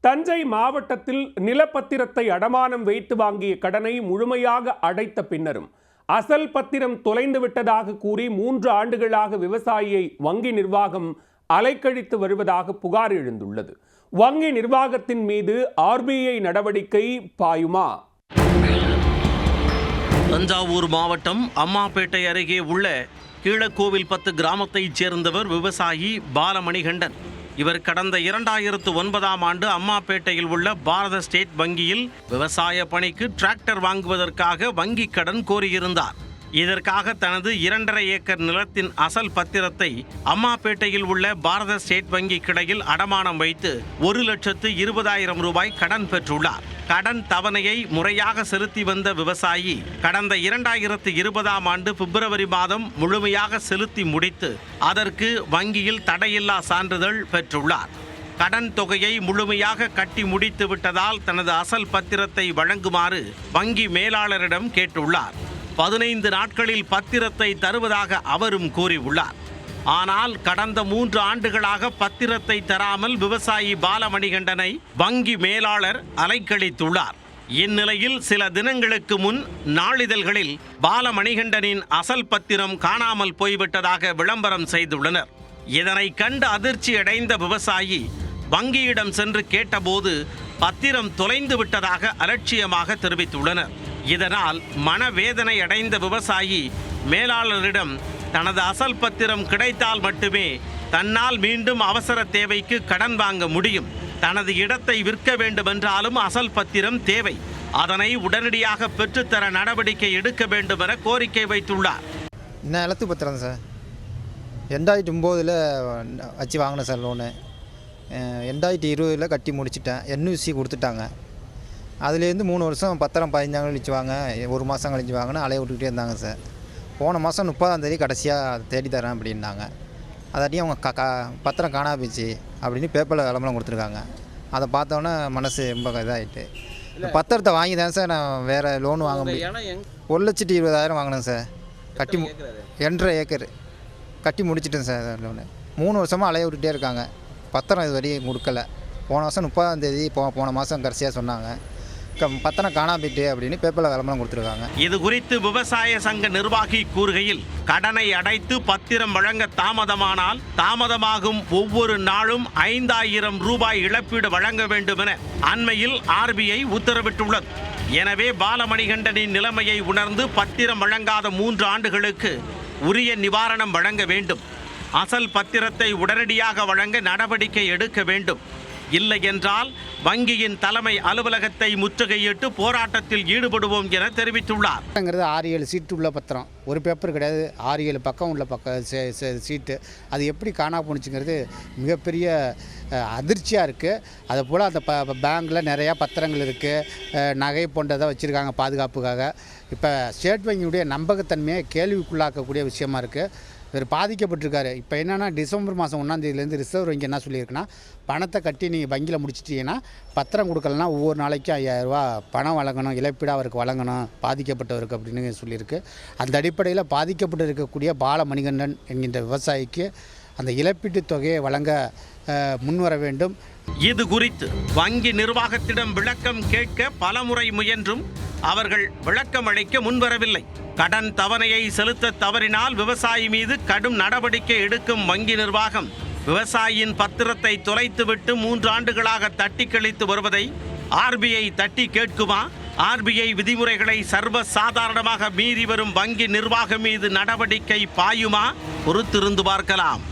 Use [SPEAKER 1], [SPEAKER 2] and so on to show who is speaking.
[SPEAKER 1] தஞ்சை மாவட்டத்தில் நிலப்பத்திரத்தை அடமானம் வைத்து வாங்கிய கடனை முழுமையாக அடைத்த பின்னரும் அசல் பத்திரம் தொலைந்து விட்டதாக கூறி 3 ஆண்டுகளாக விவசாயியை வங்கி நிர்வாகம் அலைக்கழித்து வருவதாக புகார் எழுந்துள்ளது. வங்கி நிர்வாகத்தின் மீது ஆர்பிஐ நடவடிக்கை பாயுமா?
[SPEAKER 2] தஞ்சாவூர் மாவட்டம் அம்மாப்பேட்டை அருகே உள்ள கீழக்கோவில் 10 கிராமத்தைச் சேர்ந்தவர் விவசாயி பாலமணிகண்டன். இவர் கடந்த 2009ஆம் ஆண்டு அம்மாப்பேட்டையில் உள்ள பாரத ஸ்டேட் வங்கியில் விவசாய பணிக்கு டிராக்டர் வாங்குவதற்காக வங்கி கடன் கோரியிருந்தார். இதற்காக தனது 2.5 ஏக்கர் நிலத்தின் அசல் பத்திரத்தை அம்மாப்பேட்டையில் உள்ள பாரத ஸ்டேட் வங்கி கிளையில் அடமானம் வைத்து 1,20,000 ரூபாய் கடன் பெற்றுள்ளார். கடன் தவணையை முறையாக செலுத்தி வந்த விவசாயி கடந்த 2020ஆம் ஆண்டு பிப்ரவரி மாதம் முழுமையாக செலுத்தி முடித்து அதற்கு வங்கியில் தடையில்லா சான்றிதழ் பெற்றுள்ளார். கடன் தொகையை முழுமையாக கட்டி முடித்து விட்டதால் தனது அசல் பத்திரத்தை வழங்குமாறு வங்கி மேலாளரிடம் கேட்டுள்ளார். 15 நாட்களில் பத்திரத்தை தருவதாக அவரும் கூறியுள்ளார். ஆனால் கடந்த 3 ஆண்டுகளாக பத்திரத்தை தராமல் விவசாயி பாலமணிகண்டனை வங்கி மேலாளர் அலைக்கழித்துள்ளார். இந்நிலையில் சில தினங்களுக்கு முன் நாளிதழ்களில் பாலமணிகண்டனின் அசல் பத்திரம் காணாமல் போய்விட்டதாக விளம்பரம் செய்துள்ளனர். இதனை கண்டு அதிர்ச்சி அடைந்த விவசாயி வங்கியிடம் சென்று கேட்டபோது பத்திரம் தொலைந்து விட்டதாக அலட்சியமாக தெரிவித்துள்ளனர். இதனால் மனவேதனை அடைந்த விவசாயி மேலாளரிடம் தனது அசல் பத்திரம் கிடைத்தால் மட்டுமே தன்னால் மீண்டும் அவசர தேவைக்கு கடன் வாங்க முடியும், தனது இடத்தை விற்க வேண்டுமென்றாலும் அசல் பத்திரம் தேவை, அதனை உடனடியாக பெற்றுத்தர நடவடிக்கை எடுக்க வேண்டும் என கோரிக்கை வைத்துள்ளார்.
[SPEAKER 3] நிலத்து பத்திரம் சார் 2009 வச்சு வாங்கினேன் சார் லோனு. 2020 கட்டி முடிச்சிட்டேன். என்யூசி கொடுத்துட்டாங்க. அதுலேருந்து 3 வருஷம் பத்திரம் 15 கழிச்சு வாங்க, 1 மாதம் கழிச்சு வாங்கினா அலைய விட்டுக்கிட்டே இருந்தாங்க சார். போன மாதம் 30ஆம் தேதி கடைசியாக தேடி தரேன் அப்படின்னாங்க. அதாட்டியும் அவங்க பத்திரம் காணா போச்சு அப்படின்னு பேப்பரில் விளம்பரம் கொடுத்துருக்காங்க. அதை பார்த்தோன்னே மனசு ரொம்ப இதாகிட்டு பத்திரத்தை வாங்கி தான் சார் நான் வேறு லோன் வாங்க முடியும். 1,20,000 வாங்கினேன் சார். கட்டி 2.5 ஏக்கர் கட்டி முடிச்சிட்டேன் சார் லோனு. 3 வருஷமாக அலைய விட்டுகிட்டே இருக்காங்க. பத்திரம் இது வரையும் கொடுக்கல. போன வருஷம் 30ஆம் தேதி போன மாதம் கடைசியாக சொன்னாங்க பத்திரம் காணா போயிட்டு அப்படின்னு பேப்பரில் விளம்பரம் கொடுத்துருக்காங்க.
[SPEAKER 2] இது குறித்து விவசாய சங்க நிர்வாகி கூறுகையில், கடனை அடைத்து பத்திரம் வழங்க தாமதமாகும் ஒவ்வொரு நாளும் 5,000 ரூபாய் இழப்பீடு வழங்க வேண்டும் என அண்மையில் ஆர்பிஐ உத்தரவிட்டுள்ளது. எனவே பாலமணிகண்டனின் நிலைமையை உணர்ந்து பத்திரம் வழங்காத 3 ஆண்டுகளுக்கு உரிய நிவாரணம் வழங்க வேண்டும். அசல் பத்திரத்தை உடனடியாக வழங்க நடவடிக்கை எடுக்க வேண்டும். இல்லை என்றால் வங்கியின் தலைமை அலுவலகத்தை முற்றுகையிட்டு போராட்டத்தில் ஈடுபடுவோம் என தெரிவித்துள்ளார்.
[SPEAKER 4] 6-7 சீட்டு உள்ள பத்திரம், ஒரு பேப்பர் கிடையாது, 6-7 பக்கம் உள்ள சீட்டு. அது எப்படி காணா போணுச்சுங்கிறது மிகப்பெரிய அதிர்ச்சியாக இருக்குது. அது போல் அந்த பேங்கில் நிறையா பத்திரங்கள் இருக்குது, நகை போன்றதை வச்சுருக்காங்க பாதுகாப்புக்காக. இப்போ ஸ்டேட் வங்கியுடைய நம்பகத்தன்மையை கேள்விக்குள்ளாக்கக்கூடிய விஷயமா இருக்குது. இவர் பாதிக்கப்பட்டிருக்காரு. இப்போ என்னென்னா டிசம்பர் மாதம் 1ஆம் தேதியிலேருந்து ரிசர்வ் வங்கி என்ன சொல்லியிருக்குன்னா, பணத்தை கட்டி நீங்கள் வங்கியில் முடிச்சிட்டிங்கன்னா பத்திரம் கொடுக்கலன்னா ஒவ்வொரு நாளைக்கும் 5,000 ரூபா பணம் வழங்கணும், இழப்பீடாக அவருக்கு வழங்கணும் பாதிக்கப்பட்டவருக்கு அப்படின்னு சொல்லியிருக்கு. அந்த அடிப்படையில் பாதிக்கப்பட்டு இருக்கக்கூடிய பாலமணிகண்டன் என்கின்ற விவசாயிக்கு அந்த இழப்பீட்டு தொகையை வழங்க முன்வர வேண்டும்.
[SPEAKER 2] இது குறித்து வங்கி நிர்வாகத்திடம் விளக்கம் கேட்க பலமுறை முயன்றும் அவர்கள் விளக்கம் அளிக்க முன்வரவில்லை. கடன் தவணையை செலுத்த தவறினால் விவசாயி மீது கடும் நடவடிக்கை எடுக்கும் வங்கி நிர்வாகம் விவசாயியின் பத்திரத்தை தொலைத்துவிட்டு 3 ஆண்டுகளாக தட்டி கழித்து வருவதை ஆர்பிஐ தட்டி கேட்குமா? ஆர்பிஐ விதிமுறைகளை சர்வ சாதாரணமாக மீறி வரும் வங்கி நிர்வாகம் மீது நடவடிக்கை பாயுமா? பொறுத்திருந்து பார்க்கலாம்.